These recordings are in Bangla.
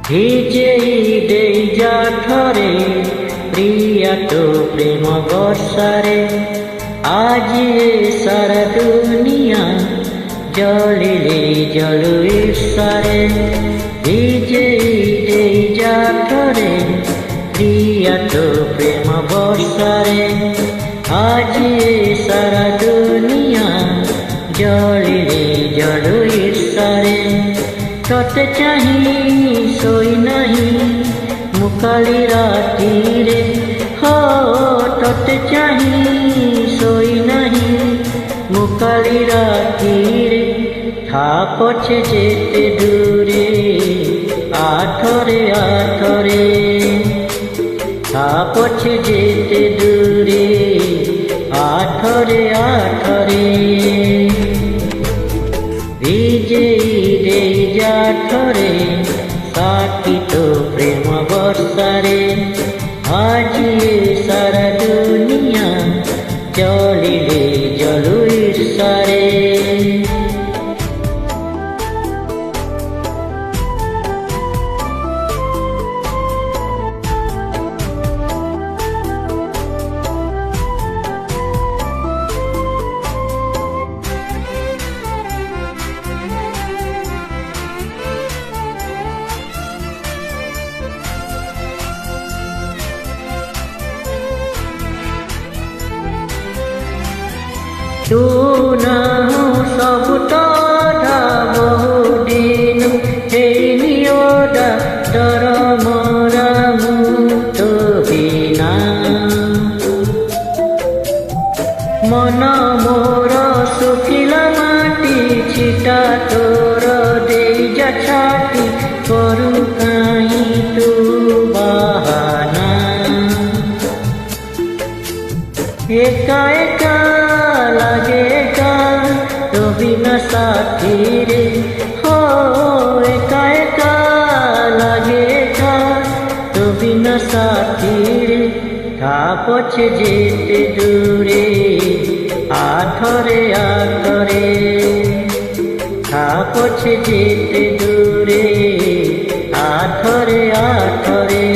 ভিজেই দেই জাঠরে প্রিয়া তো প্রেম বর্ষারে আজি সারা দুনিয়া জলিলে জল ঈশ্বরে ভিজেই দেই জাঠরে প্রিয়া তো প্রেম বর্ষারে আজি সারা দুনিয়া জলিলে জল ঈশ্বরে তোতে চাহি শোই নাহি মুকালি রাতিরে হো তোতে চাহি শোই নাহি মুকালি রাতিরে থা পছে যেতে দূরে আঠরে আঠরে থা পছে যেতে দূরে আঠরে আঠরে ভিজেই দেই জাঠরে সাথী তো প্রেম বর্ষারে আজি সারা দুনিয়া জলিলে জল ঈশ্বরে তু নাহু সবু তথা বহুদিন এই নিয়োদা তর মরা মুক্ত বিনা মন মোর শুখিলা মাটি ছিটা তোর দেই যা ছাটি করু কাই তু বাহানা একা একা লাগে গান তবি না সাথী রে হো একা একা লাগে গান তবি না সাথী রে থা পছে যেতে দূরে আঠরে আঠরে থা পছে যেতে দূরে আঠরে আঠরে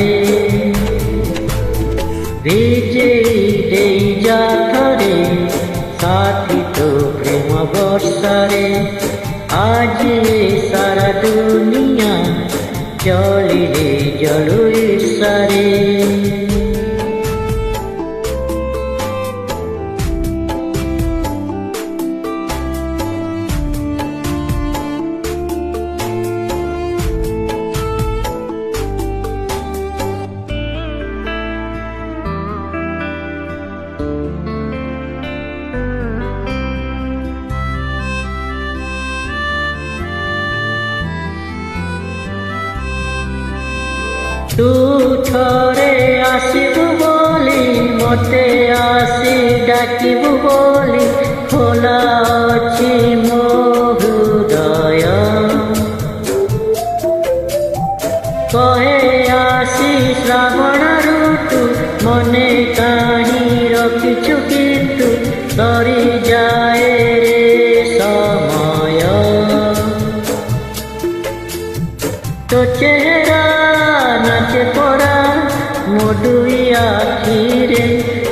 ভিজেই দেই জাঠরে সাথী তো প্রেম বর্ষারে আজি সারা দুনিয়া জলিলে জল ঈশ্বরে তু থরে আসিবু বলি মতে আসি ডাকিবু বলি খোলা ଅଛି ମୋ ହୃଦୟ କହେ ଆସି ଶ୍ରାବଣ ଋତୁ ମନେ କାହିଁ ରଖିଛୁ କିନ୍ତୁ ସରିଯାଏ ରେ ସମୟ তো চেহারা নাচে পড়া মধুই আখিরে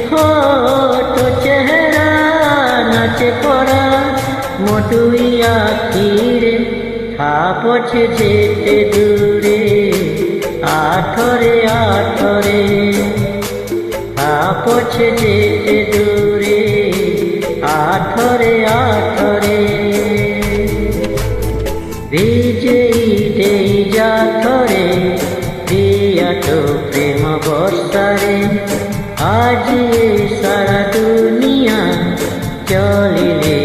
হো তো চেহারা নাচে পড়া মধুই আখিরে থা পছে যেতে দূরে আঠরে আঠরে থা পছে যেতে দূরে আঠরে আঠরে ভিজেই দেই জাঠরে প্রিয়া তো প্রেম বর্ষারে আজি সারা দুনিয়া চলিলে